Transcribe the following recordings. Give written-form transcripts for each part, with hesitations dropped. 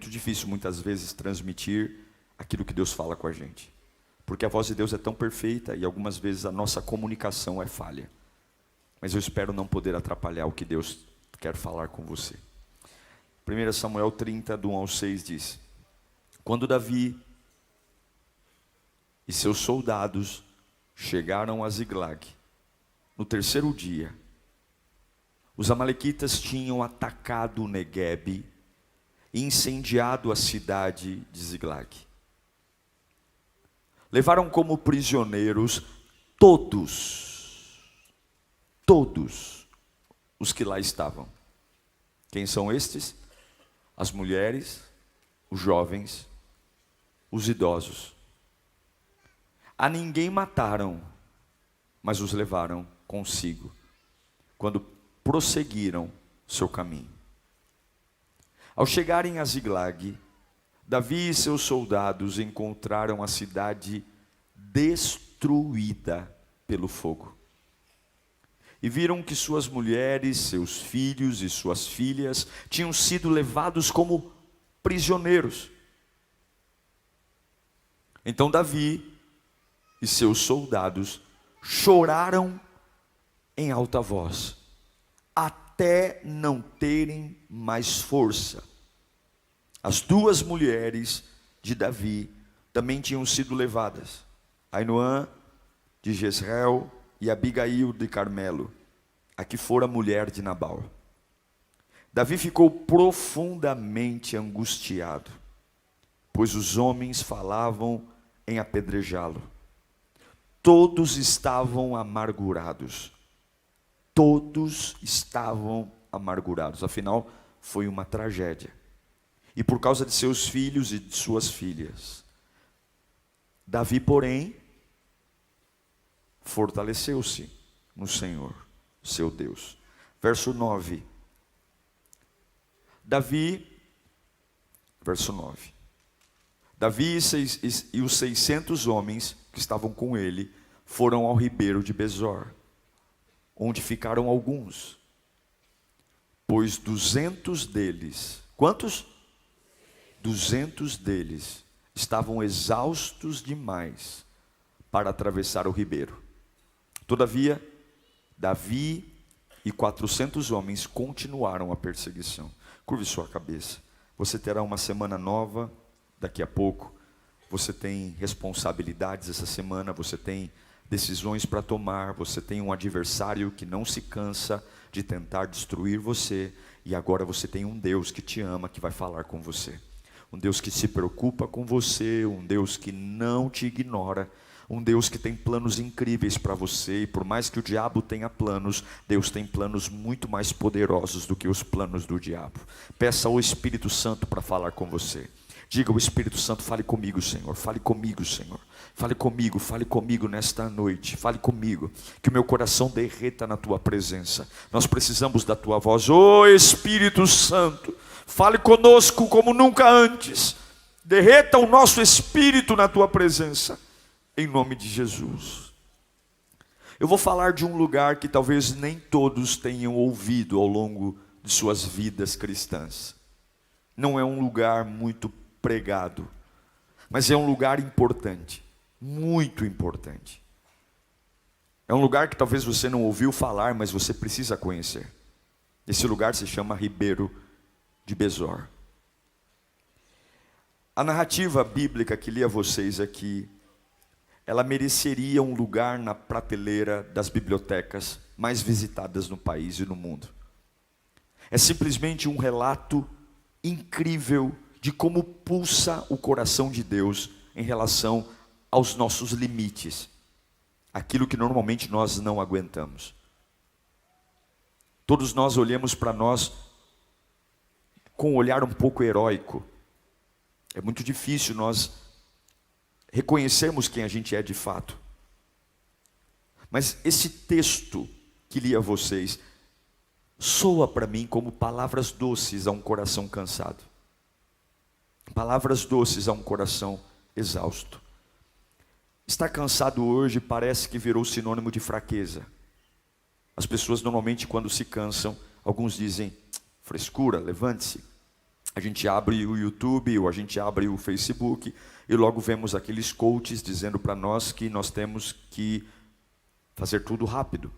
muito difícil muitas vezes transmitir aquilo que Deus fala com a gente, porque a voz de Deus é tão perfeita e algumas vezes a nossa comunicação é falha. Mas eu espero não poder atrapalhar o que Deus quer falar com você. 1 Samuel 30, do 1 ao 6 diz: quando Davi e seus soldados chegaram a Ziglag, no terceiro dia, os amalequitas tinham atacado o Neguebe e incendiado a cidade de Ziglag. Levaram como prisioneiros todos os que lá estavam. Quem são estes? As mulheres, os jovens, os idosos. A ninguém mataram, mas os levaram consigo, quando prosseguiram seu caminho. Ao chegarem a Ziglag, Davi e seus soldados encontraram a cidade destruída pelo fogo. E viram que suas mulheres, seus filhos e suas filhas tinham sido levados como prisioneiros. Então Davi e seus soldados choraram em alta voz, até não terem mais força. As duas mulheres de Davi também tinham sido levadas, Ainoã de Jezreel e Abigail de Carmelo, a que fora mulher de Nabal. Davi ficou profundamente angustiado, pois os homens falavam em apedrejá-lo. Todos estavam amargurados. Todos estavam amargurados. Afinal, foi uma tragédia. E por causa de seus filhos e de suas filhas. Davi, porém, fortaleceu-se no Senhor, seu Deus. Verso 9. Verso 9. Davi e os 600 homens que estavam com ele foram ao ribeiro de Besor, onde ficaram alguns, pois 200 deles, quantos? 200 deles estavam exaustos demais para atravessar o ribeiro. Todavia, Davi e 400 homens continuaram a perseguição. Curve sua cabeça. Você terá uma semana nova daqui a pouco. Você tem responsabilidades essa semana, você tem decisões para tomar, você tem um adversário que não se cansa de tentar destruir você, e agora você tem um Deus que te ama, que vai falar com você. Um Deus que se preocupa com você, um Deus que não te ignora, um Deus que tem planos incríveis para você, e por mais que o diabo tenha planos, Deus tem planos muito mais poderosos do que os planos do diabo. Peça ao Espírito Santo para falar com você. Diga ao Espírito Santo: fale comigo, Senhor, fale comigo, Senhor. Fale comigo nesta noite, fale comigo, que o meu coração derreta na tua presença. Nós precisamos da tua voz, ô Espírito Santo, fale conosco como nunca antes, derreta o nosso espírito na tua presença, em nome de Jesus. Eu vou falar de um lugar que talvez nem todos tenham ouvido ao longo de suas vidas cristãs. Não é um lugar muito pregado, mas é um lugar importante, muito importante. É um lugar que talvez você não ouviu falar, mas você precisa conhecer. Esse lugar se chama Ribeiro de Besor. A narrativa bíblica que li a vocês aqui, ela mereceria um lugar na prateleira das bibliotecas mais visitadas no país e no mundo. É simplesmente um relato incrível de como pulsa o coração de Deus em relação aos nossos limites, aquilo que normalmente nós não aguentamos. Todos nós olhamos para nós com um olhar um pouco heróico. É muito difícil nós reconhecermos quem a gente é de fato. Mas esse texto que li a vocês soa para mim como palavras doces a um coração cansado. Palavras doces a um coração exausto. Estar cansado hoje parece que virou sinônimo de fraqueza. As pessoas normalmente, quando se cansam, alguns dizem: frescura, levante-se. A gente abre o YouTube ou a gente abre o Facebook e logo vemos aqueles coaches dizendo para nós que nós temos que fazer tudo rápido.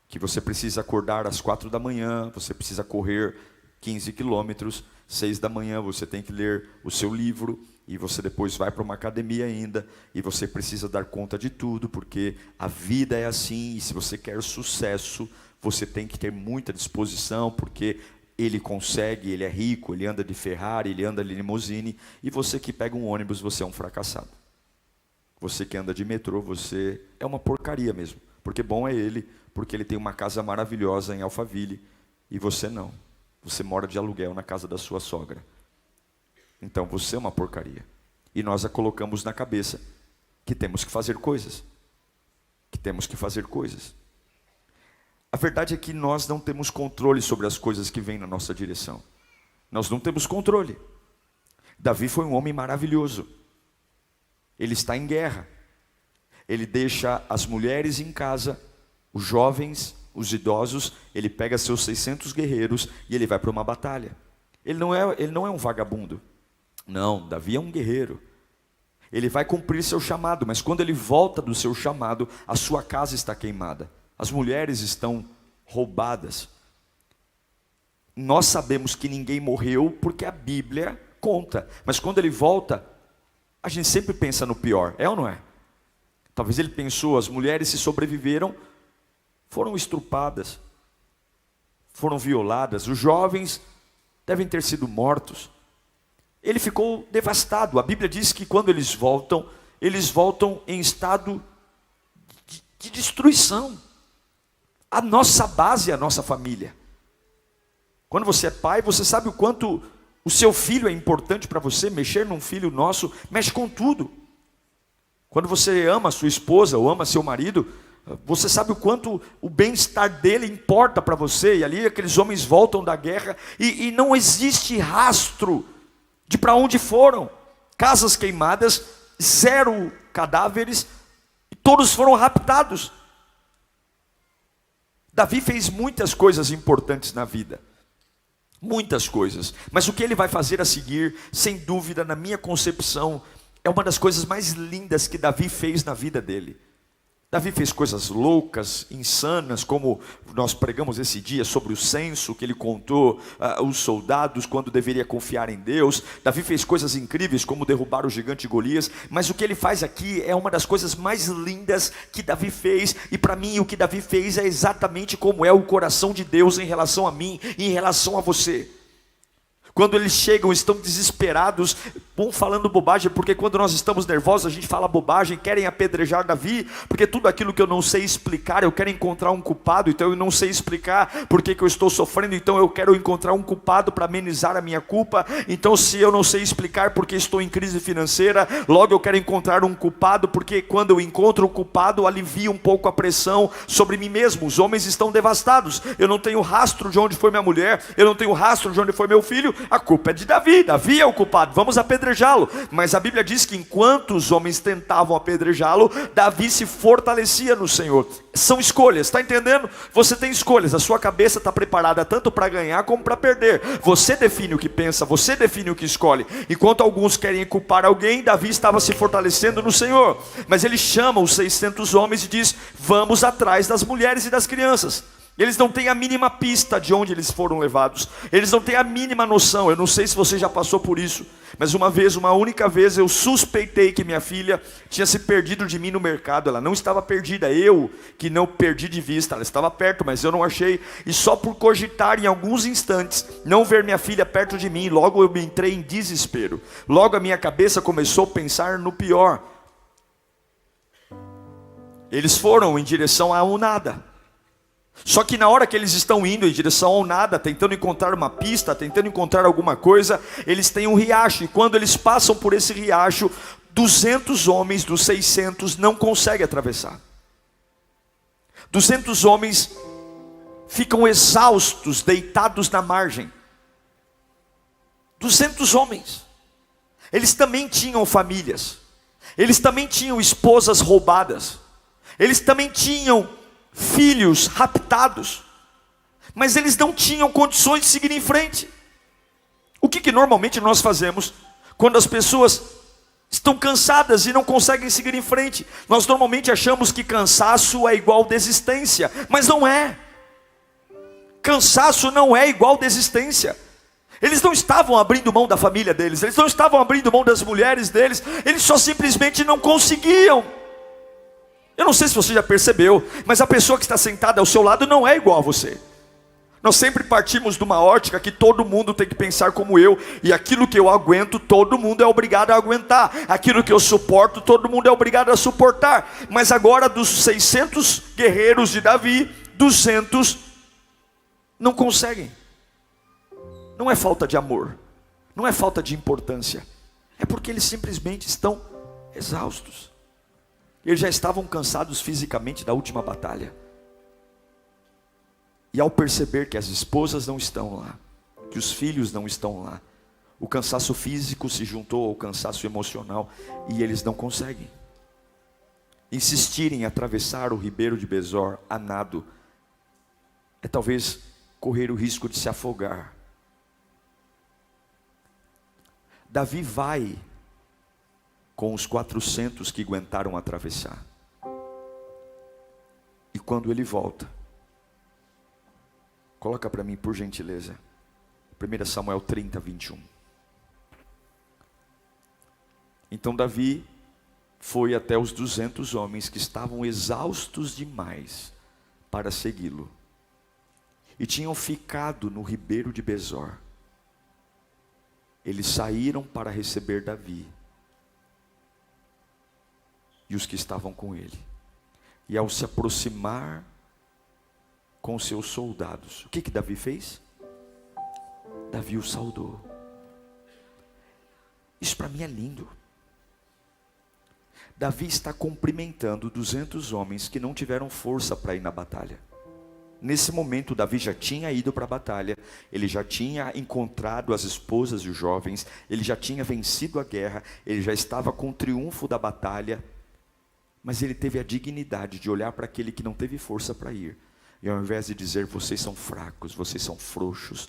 Que você precisa acordar às 4 da manhã, você precisa correr 15 quilômetros, 6 da manhã você tem que ler o seu livro, e você depois vai para uma academia ainda, e você precisa dar conta de tudo, porque a vida é assim, e se você quer sucesso, você tem que ter muita disposição, porque ele consegue, ele é rico, ele anda de Ferrari, ele anda de limousine, e você que pega um ônibus, você é um fracassado. Você que anda de metrô, você é uma porcaria mesmo, porque bom é ele, porque ele tem uma casa maravilhosa em Alphaville, e você não. Você mora de aluguel na casa da sua sogra. Então você é uma porcaria. E nós a colocamos na cabeça que temos que fazer coisas. Que temos que fazer coisas. A verdade é que nós não temos controle sobre as coisas que vêm na nossa direção. Nós não temos controle. Davi foi um homem maravilhoso. Ele está em guerra. Ele deixa as mulheres em casa, os jovens, os idosos, ele pega seus 600 guerreiros e ele vai para uma batalha. Ele não é um vagabundo. Não, Davi é um guerreiro. Ele vai cumprir seu chamado, mas quando ele volta do seu chamado, a sua casa está queimada. As mulheres estão roubadas. Nós sabemos que ninguém morreu porque a Bíblia conta. Mas quando ele volta, a gente sempre pensa no pior, é ou não é? Talvez ele pensou, as mulheres se sobreviveram, foram estrupadas, foram violadas, os jovens devem ter sido mortos. Ele ficou devastado. A Bíblia diz que quando eles voltam em estado de destruição. A nossa base é a nossa família. Quando você é pai, você sabe o quanto o seu filho é importante para você. Mexer num filho nosso, mexe com tudo. Quando você ama a sua esposa ou ama seu marido, você sabe o quanto o bem-estar dele importa para você. E ali aqueles homens voltam da guerra e não existe rastro de para onde foram. Casas queimadas, 0 cadáveres, e todos foram raptados. Davi fez muitas coisas importantes na vida. Muitas coisas. Mas o que ele vai fazer a seguir, sem dúvida, na minha concepção, é uma das coisas mais lindas que Davi fez na vida dele. Davi fez coisas loucas, insanas, como nós pregamos esse dia sobre o censo que ele contou os soldados quando deveria confiar em Deus. Davi fez coisas incríveis como derrubar o gigante Golias, mas o que ele faz aqui é uma das coisas mais lindas que Davi fez, e para mim o que Davi fez é exatamente como é o coração de Deus em relação a mim e em relação a você. Quando eles chegam, estão desesperados, vão falando bobagem, porque quando nós estamos nervosos, a gente fala bobagem, querem apedrejar Davi, porque tudo aquilo que eu não sei explicar, eu quero encontrar um culpado, então eu não sei explicar porque que eu estou sofrendo, então eu quero encontrar um culpado para amenizar a minha culpa. Então se eu não sei explicar porque estou em crise financeira, logo eu quero encontrar um culpado, porque quando eu encontro o culpado, alivia um pouco a pressão sobre mim mesmo. Os homens estão devastados, eu não tenho rastro de onde foi minha mulher, eu não tenho rastro de onde foi meu filho. A culpa é de Davi, Davi é o culpado, vamos apedrejá-lo. Mas a Bíblia diz que enquanto os homens tentavam apedrejá-lo, Davi se fortalecia no Senhor. São escolhas, está entendendo? Você tem escolhas, a sua cabeça está preparada tanto para ganhar como para perder. Você define o que pensa, você define o que escolhe. Enquanto alguns querem culpar alguém, Davi estava se fortalecendo no Senhor. Mas ele chama os 600 homens e diz: vamos atrás das mulheres e das crianças. Eles não têm a mínima pista de onde eles foram levados. Eles não têm a mínima noção. Eu não sei se você já passou por isso, mas uma única vez eu suspeitei que minha filha tinha se perdido de mim no mercado. Ela não estava perdida, eu que não perdi de vista. Ela estava perto, mas eu não achei. E só por cogitar em alguns instantes não ver minha filha perto de mim, logo eu me entrei em desespero. Logo a minha cabeça começou a pensar no pior. Eles foram em direção a um nada. Só que na hora que eles estão indo em direção ao nada, tentando encontrar uma pista, tentando encontrar alguma coisa, eles têm um riacho, e quando eles passam por esse riacho, 200 homens dos 600 não conseguem atravessar. 200 homens ficam exaustos, deitados na margem. 200 homens. Eles também tinham famílias, eles também tinham esposas roubadas, eles também tinham filhos raptados, mas eles não tinham condições de seguir em frente. O que normalmente nós fazemos quando as pessoas estão cansadas e não conseguem seguir em frente? Nós normalmente achamos que cansaço é igual desistência, mas não é. Cansaço não é igual desistência. Eles não estavam abrindo mão da família deles, eles não estavam abrindo mão das mulheres deles, eles só simplesmente não conseguiam. Eu não sei se você já percebeu, mas a pessoa que está sentada ao seu lado não é igual a você. Nós sempre partimos de uma ótica que todo mundo tem que pensar como eu, e aquilo que eu aguento, todo mundo é obrigado a aguentar, aquilo que eu suporto, todo mundo é obrigado a suportar. Mas agora, dos 600 guerreiros de Davi, 200 não conseguem. Não é falta de amor, não é falta de importância, é porque eles simplesmente estão exaustos. Eles já estavam cansados fisicamente da última batalha. E ao perceber que as esposas não estão lá, que os filhos não estão lá, o cansaço físico se juntou ao cansaço emocional, e eles não conseguem. Insistirem em atravessar o ribeiro de Besor a nado é talvez correr o risco de se afogar. Davi vai com os 400 que aguentaram atravessar. E quando ele volta, coloca para mim por gentileza, 1 Samuel 30, 21. Então Davi foi até os 200 homens que estavam exaustos demais para segui-lo, e tinham ficado no ribeiro de Besor. Eles saíram para receber Davi e os que estavam com ele. E ao se aproximar com seus soldados, o que Davi fez? Davi o saudou. Isso para mim é lindo. Davi está cumprimentando 200 homens que não tiveram força para ir na batalha. Nesse momento, Davi já tinha ido para a batalha, ele já tinha encontrado as esposas e os jovens, ele já tinha vencido a guerra, ele já estava com o triunfo da batalha, mas ele teve a dignidade de olhar para aquele que não teve força para ir, e ao invés de dizer, vocês são fracos, vocês são frouxos,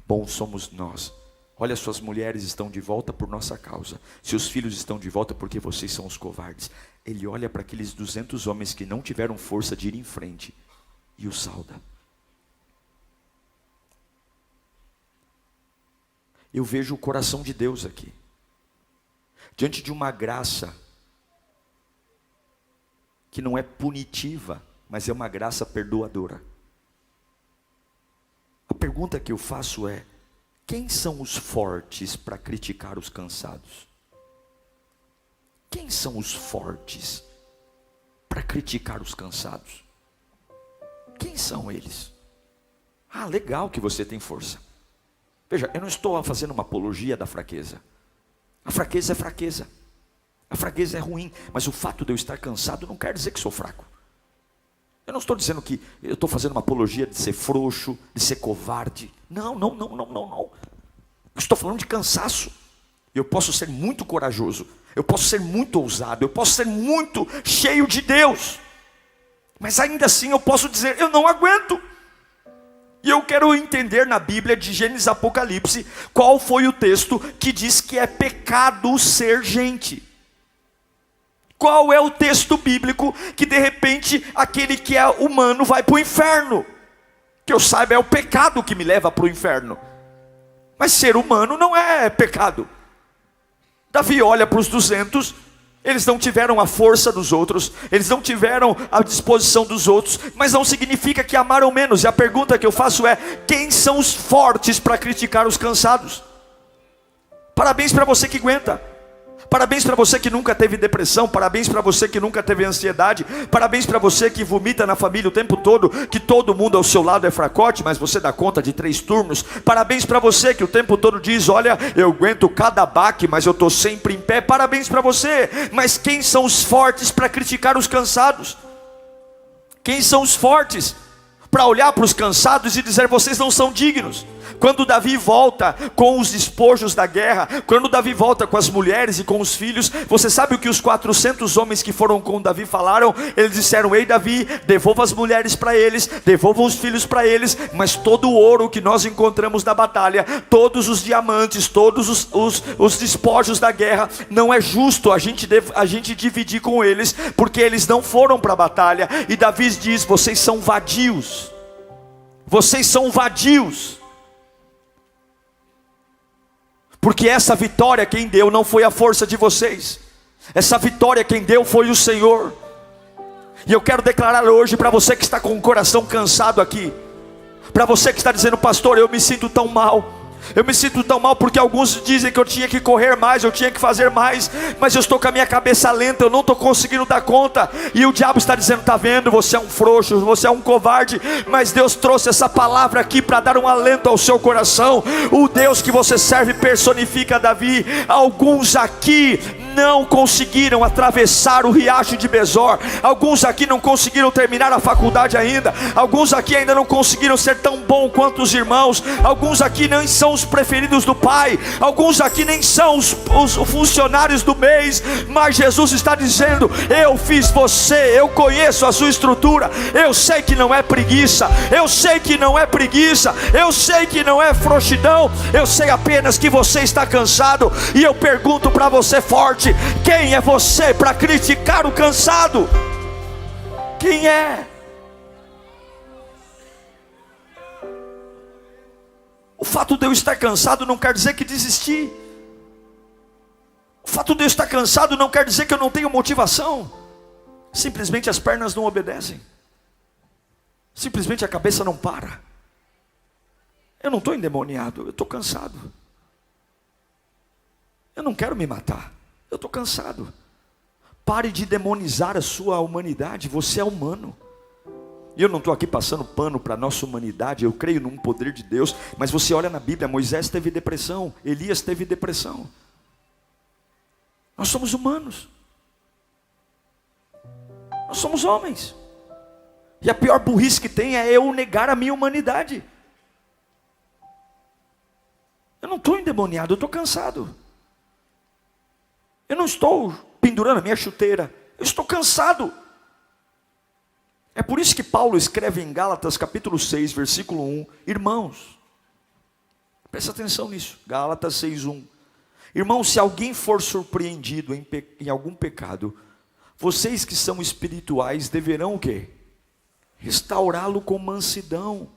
bons somos nós. Olha, suas mulheres estão de volta por nossa causa, seus filhos estão de volta porque vocês são os covardes. Ele olha para aqueles 200 homens que não tiveram força de ir em frente, e o sauda. Eu vejo o coração de Deus aqui, diante de uma graça que não é punitiva, mas é uma graça perdoadora. A pergunta que eu faço é: quem são os fortes para criticar os cansados? Quem são os fortes para criticar os cansados? Quem são eles? Ah, legal que você tem força. Veja, eu não estou fazendo uma apologia da fraqueza. A fraqueza é fraqueza. A fraqueza é ruim, mas o fato de eu estar cansado não quer dizer que sou fraco. Eu não estou dizendo que eu estou fazendo uma apologia de ser frouxo, de ser covarde. Não. Eu estou falando de cansaço. Eu posso ser muito corajoso, eu posso ser muito ousado, eu posso ser muito cheio de Deus, mas ainda assim eu posso dizer, eu não aguento. E eu quero entender na Bíblia, de Gênesis a Apocalipse, qual foi o texto que diz que é pecado ser gente. Qual é o texto bíblico que de repente aquele que é humano vai para o inferno? Que eu saiba, é o pecado que me leva para o inferno. Mas ser humano não é pecado. Davi olha para os 200, eles não tiveram a força dos outros, eles não tiveram a disposição dos outros, mas não significa que amaram menos. E a pergunta que eu faço é: quem são os fortes para criticar os cansados? Parabéns para você que aguenta. Parabéns para você que nunca teve depressão, parabéns para você que nunca teve ansiedade, parabéns para você que vomita na família o tempo todo, que todo mundo ao seu lado é fracote, mas você dá conta de 3 turnos. Parabéns para você que o tempo todo diz, olha, eu aguento cada baque, mas eu estou sempre em pé. Parabéns para você. Mas quem são os fortes para criticar os cansados? Quem são os fortes para olhar para os cansados e dizer, vocês não são dignos? Quando Davi volta com os despojos da guerra, quando Davi volta com as mulheres e com os filhos, você sabe o que os 400 homens que foram com Davi falaram? Eles disseram: ei Davi, devolva as mulheres para eles, devolva os filhos para eles, mas todo o ouro que nós encontramos na batalha, todos os diamantes, todos os despojos da guerra, não é justo a gente dividir com eles, porque eles não foram para a batalha. E Davi diz: vocês são vadios, vocês são vadios, porque essa vitória quem deu não foi a força de vocês, essa vitória quem deu foi o Senhor. E eu quero declarar hoje para você que está com o coração cansado aqui, para você que está dizendo: pastor, eu me sinto tão mal, eu me sinto tão mal porque alguns dizem que eu tinha que correr mais, eu tinha que fazer mais, mas eu estou com a minha cabeça lenta, eu não estou conseguindo dar conta. E o diabo está dizendo: está vendo, você é um frouxo, você é um covarde. Mas Deus trouxe essa palavra aqui para dar um alento ao seu coração. O Deus que você serve personifica Davi. Alguns aqui não conseguiram atravessar o riacho de Besor, alguns aqui não conseguiram terminar a faculdade ainda, alguns aqui ainda não conseguiram ser tão bom quanto os irmãos, alguns aqui nem são os preferidos do pai, alguns aqui nem são os funcionários do mês, mas Jesus está dizendo: eu fiz você, eu conheço a sua estrutura, eu sei que não é preguiça, eu sei que não é preguiça, eu sei que não é frouxidão, eu sei apenas que você está cansado. E eu pergunto para você forte: quem é você para criticar o cansado? Quem é? O fato de eu estar cansado não quer dizer que desisti. O fato de eu estar cansado não quer dizer que eu não tenho motivação. Simplesmente as pernas não obedecem, simplesmente a cabeça não para. Eu não estou endemoniado, eu estou cansado. Eu não quero me matar, eu estou cansado. Pare de demonizar a sua humanidade, você é humano. E eu não estou aqui passando pano para a nossa humanidade, eu creio num poder de Deus. Mas você olha na Bíblia, Moisés teve depressão, Elias teve depressão. Nós somos humanos, nós somos homens. E a pior burrice que tem é eu negar a minha humanidade. Eu não estou endemoniado, eu estou cansado. Eu não estou pendurando a minha chuteira, eu estou cansado. É por isso que Paulo escreve em Gálatas capítulo 6, versículo 1, irmãos, presta atenção nisso, Gálatas 6:1. Irmãos, se alguém for surpreendido em algum pecado, vocês que são espirituais deverão o quê? Restaurá-lo com mansidão.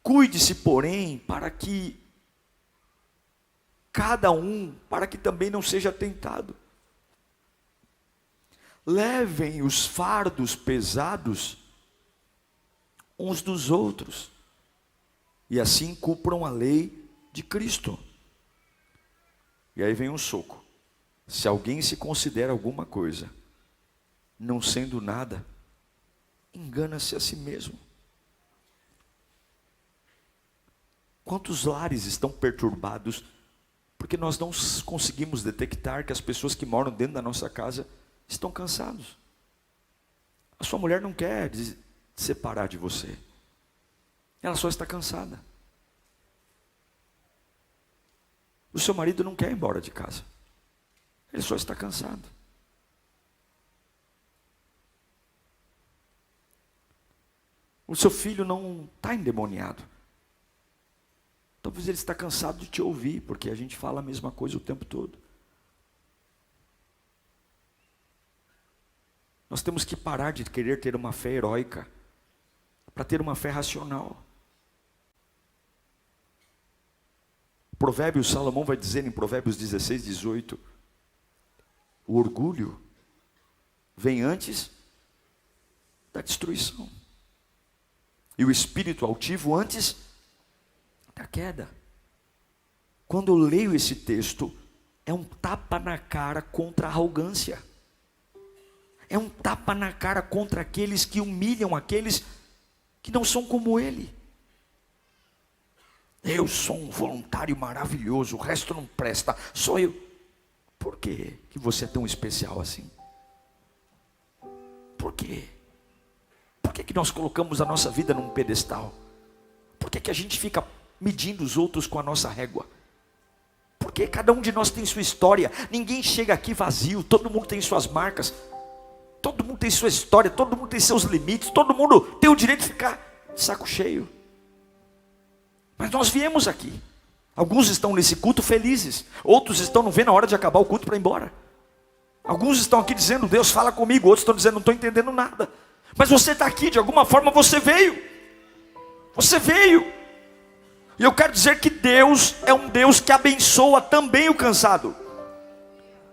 Cuide-se, porém, para que também não seja tentado. Levem os fardos pesados uns dos outros, e assim cumpram a lei de Cristo. E aí vem um soco. Se alguém se considera alguma coisa, não sendo nada, engana-se a si mesmo. Quantos lares estão perturbados porque nós não conseguimos detectar que as pessoas que moram dentro da nossa casa estão cansados? A sua mulher não quer se separar de você, ela só está cansada. O seu marido não quer ir embora de casa, ele só está cansado. O seu filho não está endemoniado, talvez ele está cansado de te ouvir, porque a gente fala a mesma coisa o tempo todo. Nós temos que parar de querer ter uma fé heróica, para ter uma fé racional. Provérbios, Salomão vai dizer em Provérbios 16:18, o orgulho vem antes da destruição, e o espírito altivo antes da queda. Quando eu leio esse texto, é um tapa na cara contra a arrogância, é um tapa na cara contra aqueles que humilham aqueles que não são como ele. Eu sou um voluntário maravilhoso, o resto não presta, só eu. Por que você é tão especial assim? Por quê? Por que nós colocamos a nossa vida num pedestal? Por que a gente fica medindo os outros com a nossa régua. Porque cada um de nós tem sua história. Ninguém chega aqui vazio. Todo mundo tem suas marcas. Todo mundo tem sua história. Todo mundo tem seus limites. Todo mundo tem o direito de ficar de saco cheio. Mas nós viemos aqui. Alguns estão nesse culto felizes. Outros estão não vendo a hora de acabar o culto para ir embora. Alguns estão aqui dizendo, Deus fala comigo. Outros estão dizendo, não estou entendendo nada. Mas você está aqui, de alguma forma você veio. Você veio. E eu quero dizer que Deus é um Deus que abençoa também o cansado.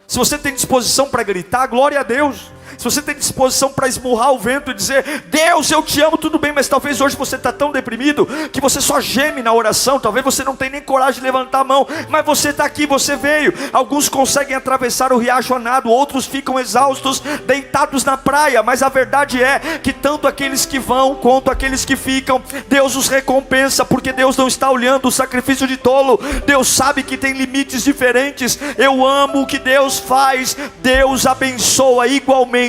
Se você tem disposição para gritar, glória a Deus. Se você tem disposição para esmurrar o vento e dizer, Deus, eu te amo, tudo bem. Mas talvez hoje você está tão deprimido que você só geme na oração. Talvez você não tenha nem coragem de levantar a mão. Mas você está aqui, você veio. Alguns conseguem atravessar o riacho a nado. Outros ficam exaustos, deitados na praia. Mas a verdade é que tanto aqueles que vão quanto aqueles que ficam, Deus os recompensa. Porque Deus não está olhando o sacrifício de tolo. Deus sabe que tem limites diferentes. Eu amo o que Deus faz. Deus abençoa igualmente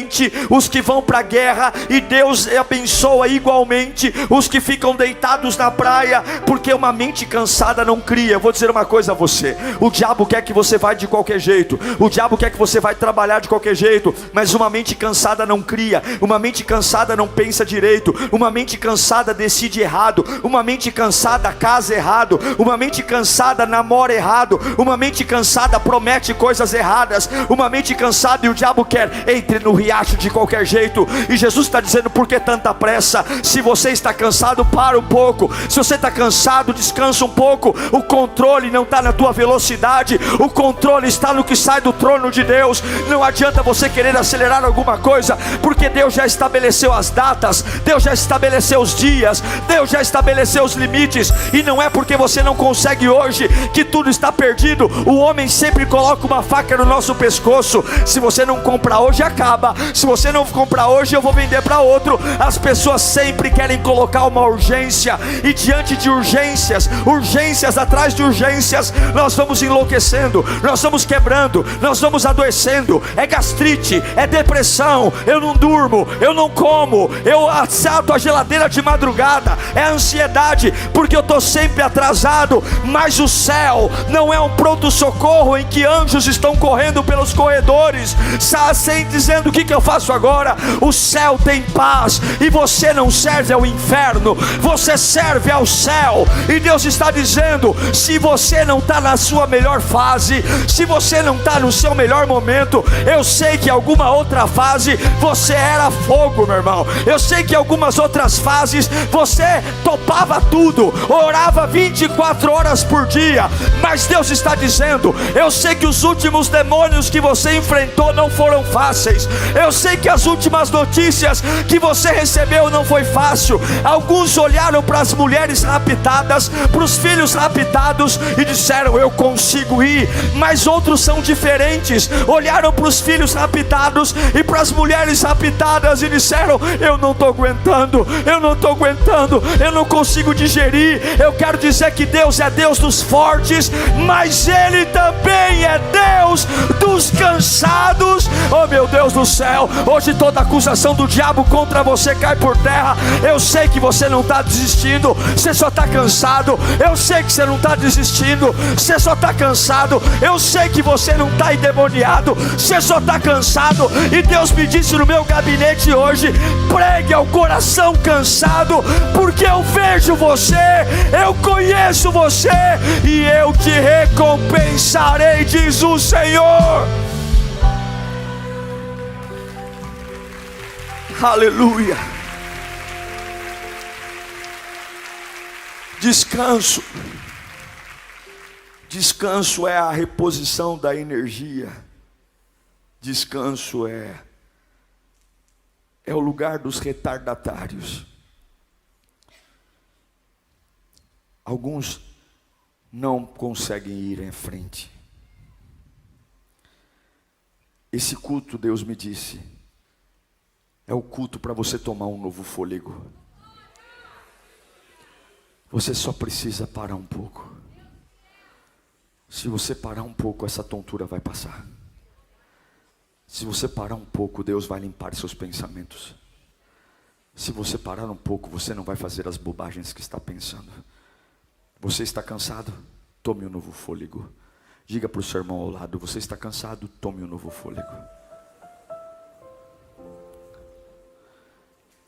os que vão para a guerra, e Deus abençoa igualmente os que ficam deitados na praia, porque uma mente cansada não cria. Eu vou dizer uma coisa a você: o diabo quer que você vá de qualquer jeito, o diabo quer que você vá trabalhar de qualquer jeito, mas uma mente cansada não cria, uma mente cansada não pensa direito, uma mente cansada decide errado, uma mente cansada casa errado, uma mente cansada namora errado, uma mente cansada promete coisas erradas, uma mente cansada, e o diabo quer, entre no riacho de qualquer jeito. E Jesus está dizendo, por que tanta pressa? Se você está cansado, para um pouco. Se você está cansado, descansa um pouco. O controle não está na tua velocidade, o controle está no que sai do trono de Deus. Não adianta você querer acelerar alguma coisa, porque Deus já estabeleceu as datas, Deus já estabeleceu os dias, Deus já estabeleceu os limites. E não é porque você não consegue hoje que tudo está perdido. O homem sempre coloca uma faca no nosso pescoço. Se você não comprar hoje, acaba. Se você não comprar hoje, eu vou vender para outro. As pessoas sempre querem colocar uma urgência, e diante de urgências, urgências atrás de urgências, nós vamos enlouquecendo, nós vamos quebrando, nós vamos adoecendo. É gastrite, é depressão, eu não durmo, eu não como, eu assalto a geladeira de madrugada, é ansiedade, porque eu estou sempre atrasado. Mas o céu não é um pronto-socorro em que anjos estão correndo pelos corredores, sem dizendo o que eu faço agora. O céu tem paz, e você não serve ao inferno, você serve ao céu. E Deus está dizendo, se você não está na sua melhor fase, se você não está no seu melhor momento, eu sei que alguma outra fase você era fogo, meu irmão. Eu sei que algumas outras fases você topava tudo, orava 24 horas por dia. Mas Deus está dizendo, eu sei que os últimos demônios que você enfrentou não foram fáceis. Eu sei que as últimas notícias que você recebeu não foi fácil. Alguns olharam para as mulheres raptadas, para os filhos raptados, e disseram, eu consigo ir. Mas outros são diferentes, olharam para os filhos raptados e para as mulheres raptadas e disseram, eu não estou aguentando, eu não estou aguentando, eu não consigo digerir. Eu quero dizer que Deus é Deus dos fortes, mas Ele também é Deus dos cansados. Oh meu Deus do céu, hoje toda acusação do diabo contra você cai por terra. Eu sei que você não está desistindo, você só está cansado. Eu sei que você não está desistindo, você só está cansado. Eu sei que você não está endemoniado, você só está cansado. E Deus me disse no meu gabinete hoje, pregue ao coração cansado, porque eu vejo você, eu conheço você, e eu te recompensarei, diz o Senhor. Aleluia. Descanso. Descanso é a reposição da energia. Descanso é o lugar dos retardatários. Alguns não conseguem ir em frente. Esse culto, Deus me disse, é o culto para você tomar um novo fôlego. Você só precisa parar um pouco. Se você parar um pouco, essa tontura vai passar. Se você parar um pouco, Deus vai limpar seus pensamentos. Se você parar um pouco, você não vai fazer as bobagens que está pensando. Você está cansado? Tome um novo fôlego. Diga para o seu irmão ao lado: você está cansado? Tome um novo fôlego.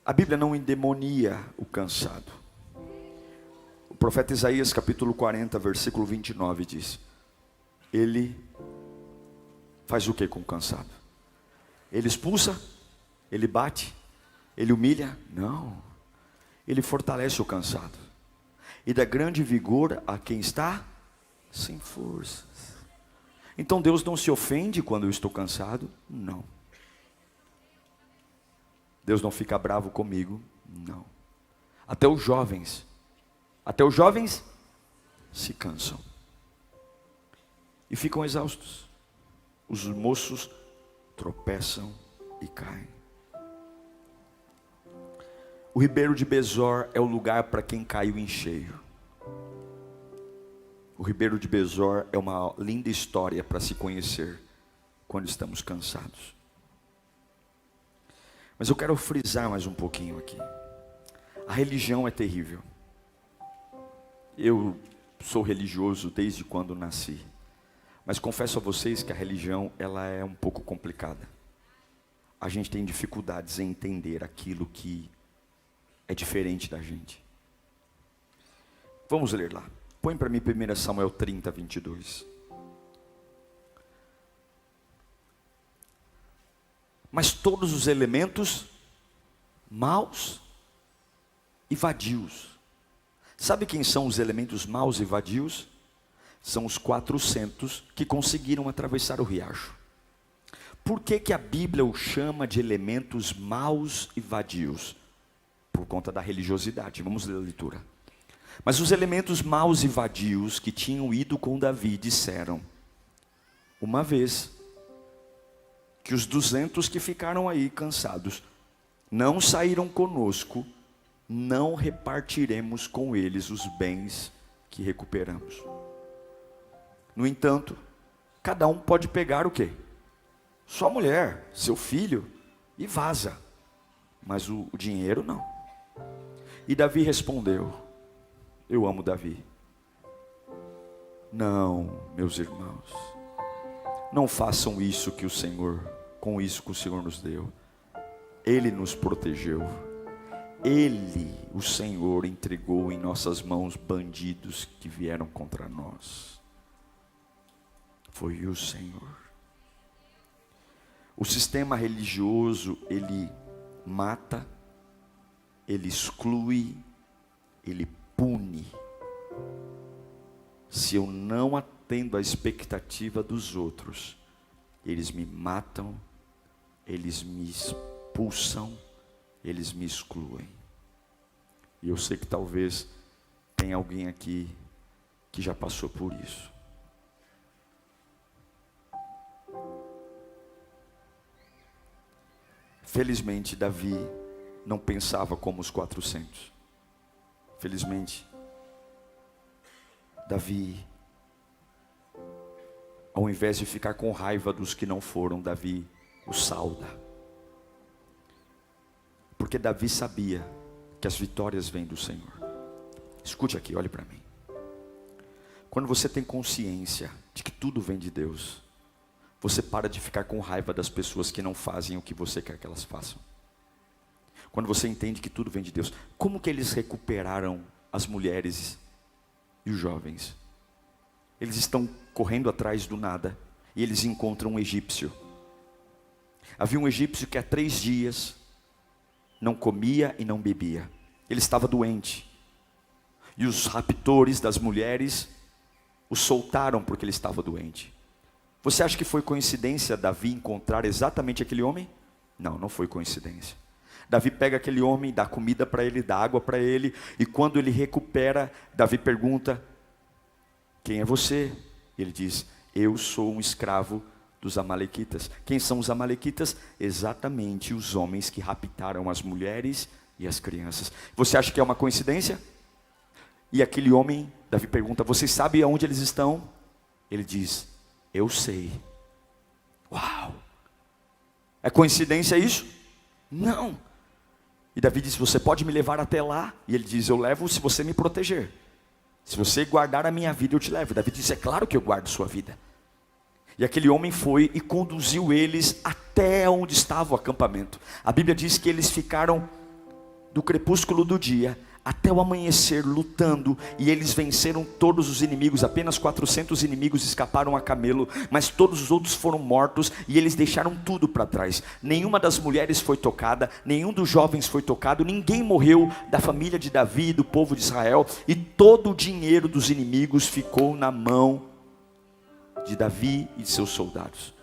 A Bíblia não endemonia o cansado. O profeta Isaías capítulo 40, versículo 29 diz: ele faz o que com o cansado? Ele expulsa? Ele bate? Ele humilha? Não. Ele fortalece o cansado e dá grande vigor a quem está sem forças. Então Deus não se ofende quando eu estou cansado? Não. Deus não fica bravo comigo? Não. Até os jovens se cansam e ficam exaustos. Os moços tropeçam e caem. O ribeiro de Besor é o lugar para quem caiu em cheio. O ribeiro de Besor é uma linda história para se conhecer quando estamos cansados. Mas eu quero frisar mais um pouquinho aqui. A religião é terrível. Eu sou religioso desde quando nasci. Mas confesso a vocês que a religião, ela é um pouco complicada. A gente tem dificuldades em entender aquilo que é diferente da gente. Vamos ler lá. Põe para mim 1 Samuel 30, 22. Mas todos os elementos maus e vadios. Sabe quem são os elementos maus e vadios? São os 400 que conseguiram atravessar o riacho. Por que a Bíblia o chama de elementos maus e vadios? Por conta da religiosidade. Vamos ler a leitura. Mas os elementos maus e vadios que tinham ido com Davi disseram: uma vez que os 200 que ficaram aí cansados não saíram conosco, não repartiremos com eles os bens que recuperamos. No entanto, cada um pode pegar o quê? Sua mulher, seu filho, e vaza. Mas o dinheiro não. E Davi respondeu: eu amo Davi. Não, meus irmãos, não façam isso que o Senhor, com isso que o Senhor nos deu. Ele nos protegeu. Ele, o Senhor, entregou em nossas mãos bandidos que vieram contra nós. Foi o Senhor. O sistema religioso, ele mata, ele exclui, ele pune. Se eu não atendo à expectativa dos outros, eles me matam, eles me expulsam, eles me excluem. E eu sei que talvez tenha alguém aqui que já passou por isso. Felizmente, Davi não pensava como os 400. Felizmente, Davi, ao invés de ficar com raiva dos que não foram, Davi os sauda. Porque Davi sabia que as vitórias vêm do Senhor. Escute aqui, olhe para mim. Quando você tem consciência de que tudo vem de Deus, você para de ficar com raiva das pessoas que não fazem o que você quer que elas façam. Quando você entende que tudo vem de Deus, como que eles recuperaram as mulheres e os jovens? Eles estão correndo atrás do nada e eles encontram um egípcio. Havia um egípcio que há 3 dias não comia e não bebia. Ele estava doente. E os raptores das mulheres o soltaram porque ele estava doente. Você acha que foi coincidência Davi encontrar exatamente aquele homem? Não, não foi coincidência. Davi pega aquele homem, dá comida para ele, dá água para ele, e quando ele recupera, Davi pergunta: quem é você? Ele diz: eu sou um escravo dos amalequitas. Quem são os amalequitas? Exatamente os homens que raptaram as mulheres e as crianças. Você acha que é uma coincidência? E aquele homem, Davi pergunta: você sabe aonde eles estão? Ele diz: eu sei. Uau! É coincidência isso? Não. E Davi diz: você pode me levar até lá? E ele diz: eu levo se você me proteger. Se você guardar a minha vida, eu te levo. Davi disse: é claro que eu guardo sua vida. E aquele homem foi e conduziu eles até onde estava o acampamento. A Bíblia diz que eles ficaram do crepúsculo do dia até o amanhecer lutando, e eles venceram todos os inimigos. Apenas 400 inimigos escaparam a camelo, mas todos os outros foram mortos, e eles deixaram tudo para trás. Nenhuma das mulheres foi tocada, nenhum dos jovens foi tocado, ninguém morreu da família de Davi e do povo de Israel, e todo o dinheiro dos inimigos ficou na mão de Davi e de seus soldados.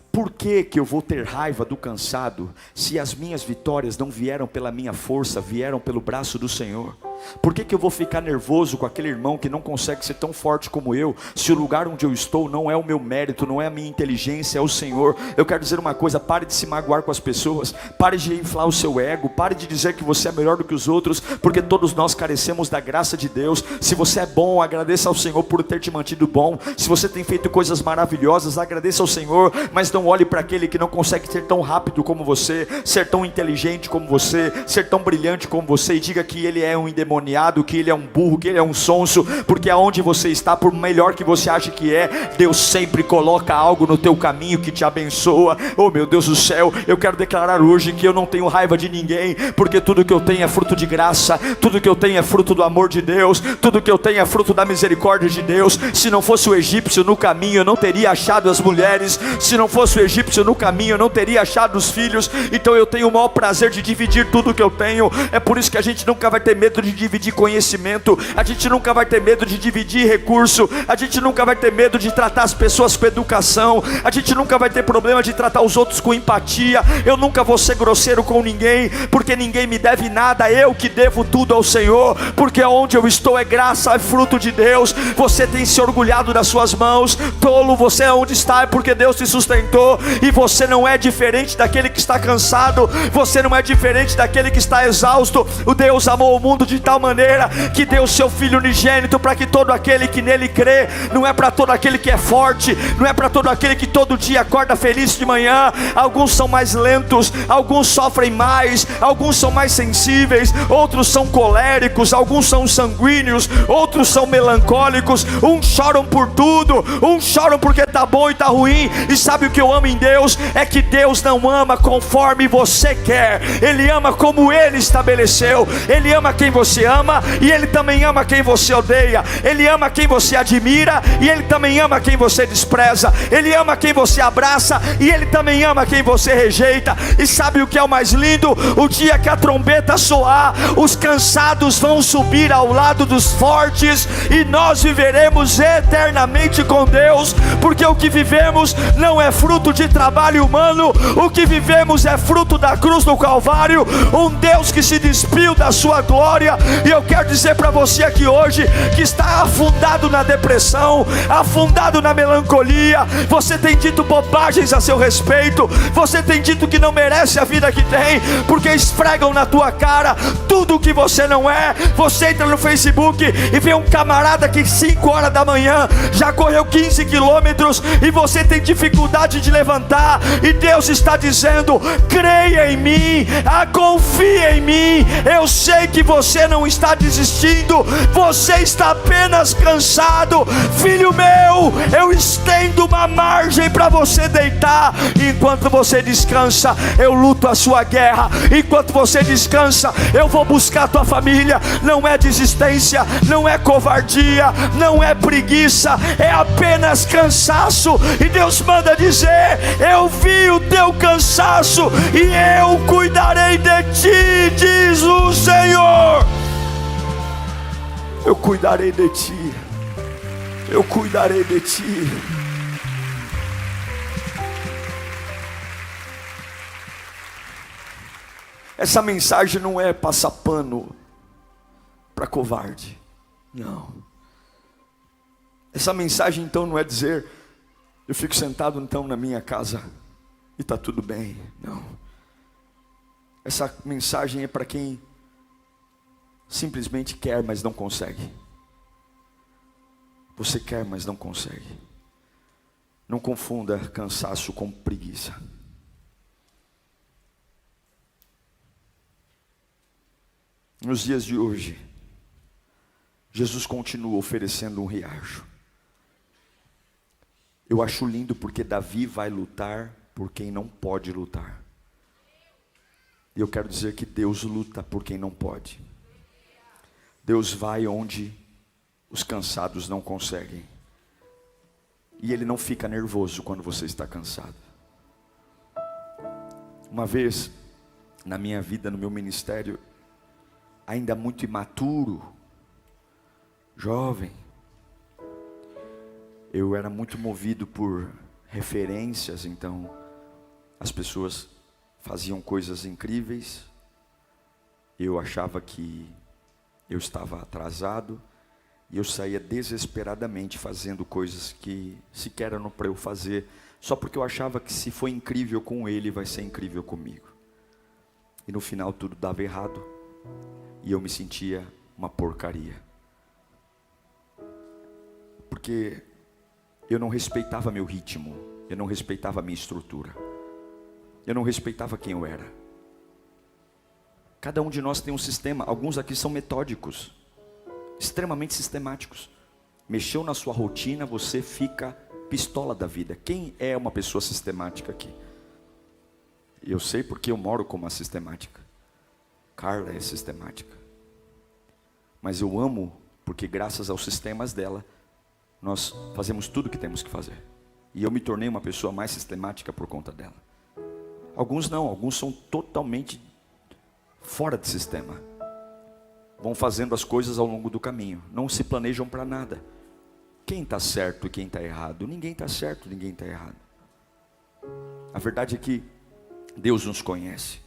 Por que eu vou ter raiva do cansado, se as minhas vitórias não vieram pela minha força, vieram pelo braço do Senhor? Por que eu vou ficar nervoso com aquele irmão que não consegue ser tão forte como eu, se o lugar onde eu estou não é o meu mérito, não é a minha inteligência, é o Senhor? Eu quero dizer uma coisa: pare de se magoar com as pessoas, pare de inflar o seu ego, pare de dizer que você é melhor do que os outros, porque todos nós carecemos da graça de Deus. Se você é bom, agradeça ao Senhor por ter te mantido bom. Se você tem feito coisas maravilhosas, agradeça ao Senhor, mas não olhe para aquele que não consegue ser tão rápido como você, ser tão inteligente como você, ser tão brilhante como você, e diga que ele é um endemoniado, que ele é um burro, que ele é um sonso, porque aonde você está, por melhor que você ache que é, Deus sempre coloca algo no teu caminho que te abençoa. Oh meu Deus do céu, eu quero declarar hoje que eu não tenho raiva de ninguém, porque tudo que eu tenho é fruto de graça, tudo que eu tenho é fruto do amor de Deus, tudo que eu tenho é fruto da misericórdia de Deus. Se não fosse o egípcio no caminho, eu não teria achado as mulheres. Se não fosse o egípcio no caminho, eu não teria achado os filhos. Então eu tenho o maior prazer de dividir tudo que eu tenho. É por isso que a gente nunca vai ter medo de dividir conhecimento, a gente nunca vai ter medo de dividir recurso, a gente nunca vai ter medo de tratar as pessoas com educação, a gente nunca vai ter problema de tratar os outros com empatia. Eu nunca vou ser grosseiro com ninguém, porque ninguém me deve nada, eu que devo tudo ao Senhor, porque onde eu estou é graça, é fruto de Deus. Você tem se orgulhado das suas mãos, tolo, você é onde está é porque Deus te sustentou, e você não é diferente daquele que está cansado, você não é diferente daquele que está exausto. O Deus amou o mundo de tal maneira que deu o seu Filho unigênito, para que todo aquele que nele crê, não é para todo aquele que é forte, não é para todo aquele que todo dia acorda feliz de manhã. Alguns são mais lentos, alguns sofrem mais, alguns são mais sensíveis, outros são coléricos, alguns são sanguíneos, outros são melancólicos. Uns choram por tudo, uns choram porque está bom e está ruim. E sabe o que eu amo em Deus? É que Deus não ama conforme você quer, Ele ama como Ele estabeleceu. Ele ama quem você ama, e Ele também ama quem você odeia. Ele ama quem você admira, e Ele também ama quem você despreza. Ele ama quem você abraça, e Ele também ama quem você rejeita. E sabe o que é o mais lindo? O dia que a trombeta soar, os cansados vão subir ao lado dos fortes, e nós viveremos eternamente com Deus, porque o que vivemos não é fruto de trabalho humano, o que vivemos é fruto da cruz do Calvário, um Deus que se despiu da sua glória. E eu quero dizer para você aqui hoje, que está afundado na depressão, afundado na melancolia, você tem dito bobagens a seu respeito, você tem dito que não merece a vida que tem, porque esfregam na tua cara tudo o que você não é. Você entra no Facebook e vê um camarada que 5 horas da manhã já correu 15 quilômetros, e você tem dificuldade de levantar, e Deus está dizendo: creia em mim, confia em mim. Eu sei que você não está desistindo, você está apenas cansado. Filho meu, eu estendo uma margem para você deitar. Enquanto você descansa, eu luto a sua guerra. Enquanto você descansa, eu vou buscar a tua família. Não é desistência, não é covardia, não é preguiça, é apenas cansaço. E Deus manda dizer: eu vi o teu cansaço e eu cuidarei de ti, diz o Senhor. Eu cuidarei de ti, eu cuidarei de ti. Essa mensagem não é passar pano para covarde, não. Essa mensagem então não é dizer: eu fico sentado então na minha casa e está tudo bem, não. Essa mensagem é para quem simplesmente quer, mas não consegue. Você quer, mas não consegue. Não confunda cansaço com preguiça. Nos dias de hoje, Jesus continua oferecendo um riacho. Eu acho lindo porque Davi vai lutar por quem não pode lutar. E eu quero dizer que Deus luta por quem não pode. Deus vai onde os cansados não conseguem. E Ele não fica nervoso quando você está cansado. Uma vez, na minha vida, no meu ministério, ainda muito imaturo, jovem, eu era muito movido por referências, então as pessoas faziam coisas incríveis, eu achava que eu estava atrasado, e eu saía desesperadamente fazendo coisas que sequer eram para eu fazer, só porque eu achava que se foi incrível com ele, vai ser incrível comigo. E no final tudo dava errado, e eu me sentia uma porcaria. Porque eu não respeitava meu ritmo, eu não respeitava minha estrutura, eu não respeitava quem eu era. Cada um de nós tem um sistema, alguns aqui são metódicos, extremamente sistemáticos. Mexeu na sua rotina, você fica pistola da vida. Quem é uma pessoa sistemática aqui? Eu sei porque eu moro com uma sistemática. Carla é sistemática. Mas eu amo porque graças aos sistemas dela, nós fazemos tudo o que temos que fazer. E eu me tornei uma pessoa mais sistemática por conta dela. Alguns não, alguns são totalmente fora de sistema. Vão fazendo as coisas ao longo do caminho, não se planejam para nada. Quem está certo e quem está errado? Ninguém está certo, ninguém está errado. A verdade é que Deus nos conhece.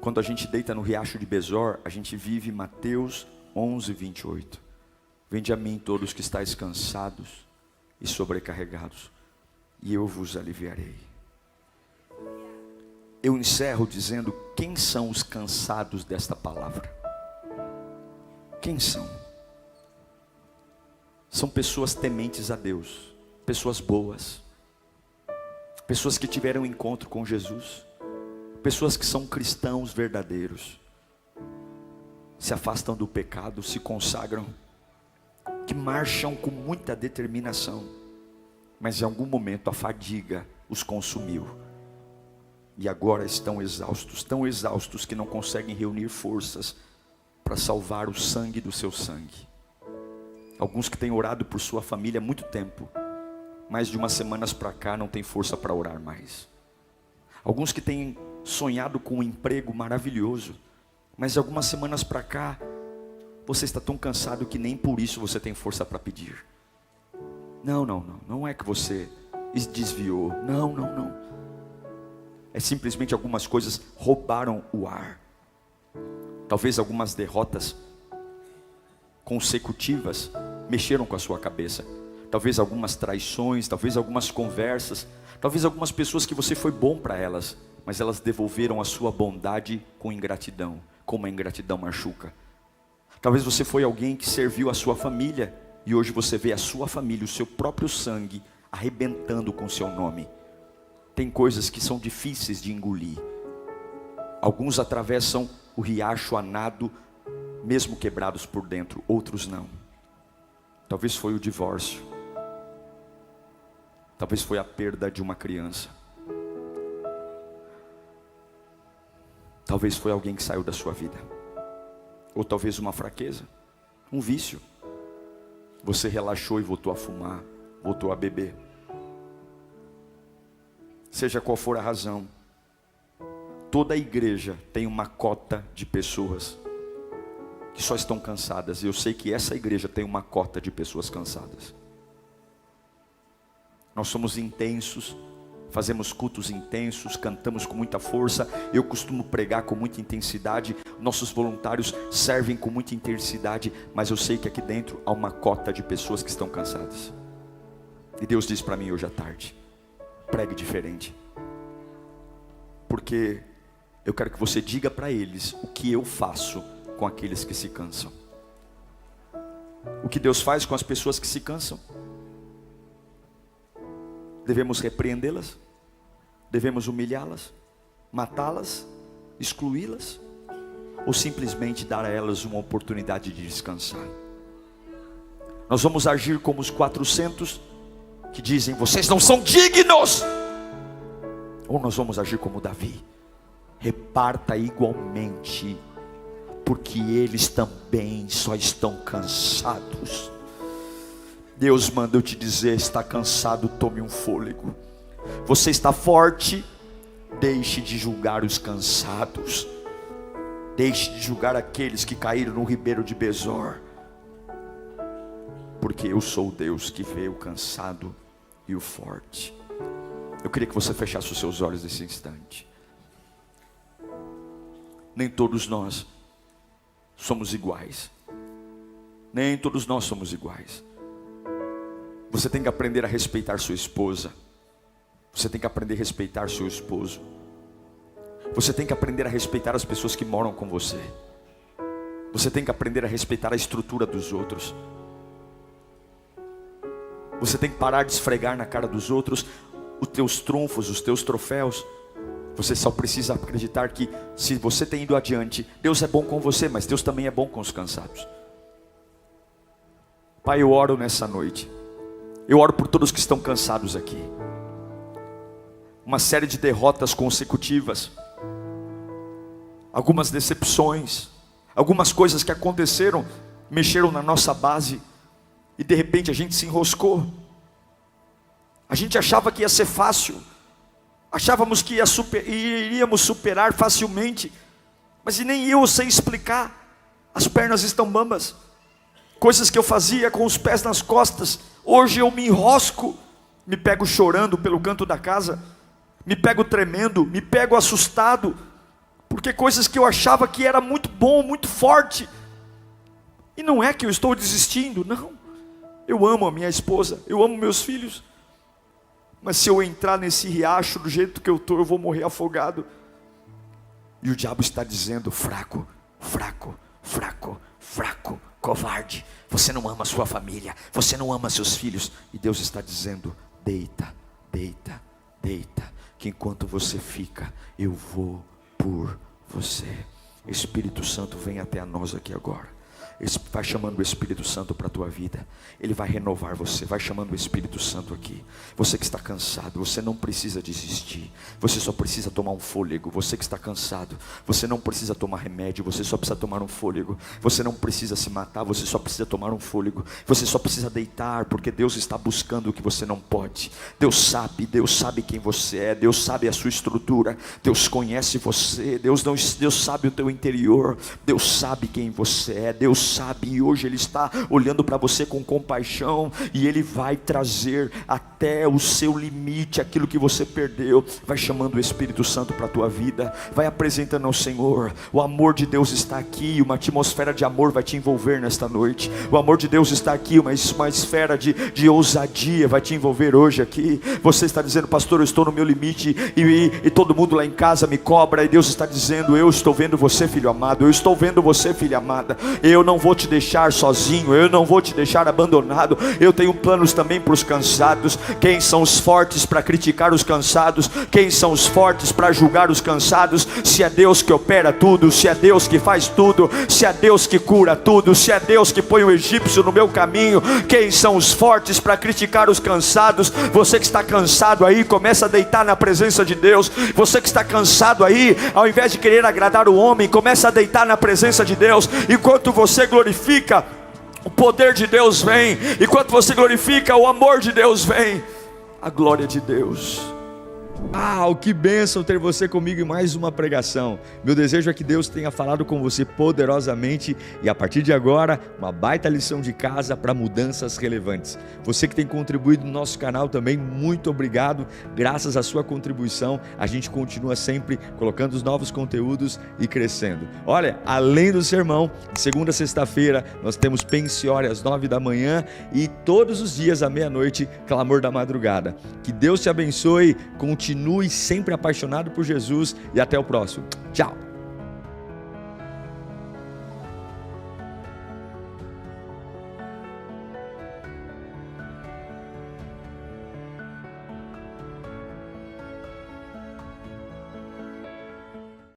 Quando a gente deita no riacho de Besor, a gente vive Mateus 11, 28. Vinde a mim todos que estáis cansados e sobrecarregados, e eu vos aliviarei. Eu encerro dizendo: quem são os cansados desta palavra? Quem são? São pessoas tementes a Deus, pessoas boas, pessoas que tiveram encontro com Jesus, pessoas que são cristãos verdadeiros, se afastam do pecado, se consagram, que marcham com muita determinação, mas em algum momento a fadiga os consumiu. E agora estão exaustos, tão exaustos que não conseguem reunir forças para salvar o sangue do seu sangue. Alguns que têm orado por sua família há muito tempo, mais de umas semanas para cá não tem força para orar mais. Alguns que têm sonhado com um emprego maravilhoso, mas algumas semanas para cá você está tão cansado que nem por isso você tem força para pedir. Não é que você desviou, não. É simplesmente algumas coisas roubaram o ar. Talvez algumas derrotas consecutivas mexeram com a sua cabeça. Talvez algumas traições, talvez algumas conversas, talvez algumas pessoas que você foi bom para elas, mas elas devolveram a sua bondade com ingratidão, como a ingratidão machuca. Talvez você foi alguém que serviu a sua família, e hoje você vê a sua família, o seu próprio sangue, arrebentando com o seu nome. Tem coisas que são difíceis de engolir. Alguns atravessam o riacho a nado, mesmo quebrados por dentro, outros não. Talvez foi o divórcio. Talvez foi a perda de uma criança. Talvez foi alguém que saiu da sua vida. Ou talvez uma fraqueza, um vício. Você relaxou e voltou a fumar, voltou a beber. Seja qual for a razão, toda a igreja tem uma cota de pessoas que só estão cansadas. E eu sei que essa igreja tem uma cota de pessoas cansadas. Nós somos intensos, fazemos cultos intensos, cantamos com muita força. Eu costumo pregar com muita intensidade. Nossos voluntários servem com muita intensidade. Mas eu sei que aqui dentro há uma cota de pessoas que estão cansadas. E Deus diz para mim hoje à tarde: pregue diferente. Porque eu quero que você diga para eles o que eu faço com aqueles que se cansam. O que Deus faz com as pessoas que se cansam? Devemos repreendê-las? Devemos humilhá-las? Matá-las? Excluí-las? ou simplesmente dar a elas uma oportunidade de descansar? Nós vamos agir como os 400 que dizem: vocês não são dignos? Ou nós vamos agir como Davi: reparta igualmente, porque eles também só estão cansados. Deus manda eu te dizer: está cansado, tome um fôlego. Você está forte, deixe de julgar os cansados. Deixe de julgar aqueles que caíram no ribeiro de Besor, porque eu sou o Deus que vê o cansado e o forte. Eu queria que você fechasse os seus olhos nesse instante. Nem todos nós somos iguais. Nem todos nós somos iguais. Você tem que aprender a respeitar sua esposa. Você tem que aprender a respeitar seu esposo. Você tem que aprender a respeitar as pessoas que moram com você. Você tem que aprender a respeitar a estrutura dos outros. Você tem que parar de esfregar na cara dos outros os teus trunfos, os teus troféus. Você só precisa acreditar que se você tem ido adiante, Deus é bom com você, mas Deus também é bom com os cansados. Pai, eu oro nessa noite. Eu oro por todos que estão cansados aqui. Uma série de derrotas consecutivas, algumas decepções, algumas coisas que aconteceram, mexeram na nossa base, e de repente a gente se enroscou. A gente achava que ia ser fácil, achávamos que iríamos superar facilmente, mas nem eu sei explicar. As pernas estão bambas. Coisas que eu fazia com os pés nas costas, hoje eu me enrosco, me pego chorando pelo canto da casa, me pego tremendo, me pego assustado, porque coisas que eu achava que era muito bom, muito forte, e não é que eu estou desistindo, não. Eu amo a minha esposa, eu amo meus filhos, mas se eu entrar nesse riacho do jeito que eu estou, eu vou morrer afogado. E o diabo está dizendo: fraco, fraco, fraco, fraco, covarde, você não ama a sua família, você não ama seus filhos. E Deus está dizendo: deita, deita, deita, que enquanto você fica, eu vou por você. Espírito Santo, vem até a nós aqui agora. Vai chamando o Espírito Santo para a tua vida. Ele vai renovar você. Vai chamando o Espírito Santo aqui. Você que está cansado, você não precisa desistir. Você só precisa tomar um fôlego. Você que está cansado, você não precisa tomar remédio. Você só precisa tomar um fôlego. Você não precisa se matar. Você só precisa tomar um fôlego. Você só precisa deitar, porque Deus está buscando o que você não pode. Deus sabe quem você é. Deus sabe a sua estrutura. Deus conhece você. Deus sabe o teu interior. Deus sabe quem você é. Deus sabe, e hoje Ele está olhando para você com compaixão, e Ele vai trazer até o seu limite aquilo que você perdeu. Vai chamando o Espírito Santo para a tua vida, vai apresentando ao Senhor. O amor de Deus está aqui, uma atmosfera de amor vai te envolver nesta noite. O amor de Deus está aqui, uma esfera de ousadia vai te envolver hoje aqui. Você está dizendo: pastor, eu estou no meu limite, e todo mundo lá em casa me cobra, e Deus está dizendo: eu estou vendo você, filho amado, eu estou vendo você, filha amada. Eu não vou te deixar sozinho, eu não vou te deixar abandonado. Eu tenho planos também para os cansados. Quem são os fortes para criticar os cansados? Quem são os fortes para julgar os cansados? Se é Deus que opera tudo, se é Deus que faz tudo, se é Deus que cura tudo, se é Deus que põe o egípcio no meu caminho, quem são os fortes para criticar os cansados? Você que está cansado aí, começa a deitar na presença de Deus. Você que está cansado aí, ao invés de querer agradar o homem, começa a deitar na presença de Deus. Enquanto você glorifica, o poder de Deus vem. Enquanto você glorifica, o amor de Deus vem. A glória de Deus. Que bênção ter você comigo em mais uma pregação. Meu desejo é que Deus tenha falado com você poderosamente, e a partir de agora, uma baita lição de casa para mudanças relevantes. Você que tem contribuído no nosso canal também, muito obrigado. Graças à sua contribuição, a gente continua sempre colocando os novos conteúdos e crescendo. Olha, além do sermão, de segunda a sexta-feira, nós temos Pensiore às 9 da manhã, e todos os dias à meia-noite, Clamor da Madrugada. Que Deus te abençoe, continue sempre apaixonado por Jesus, e até o próximo. Tchau!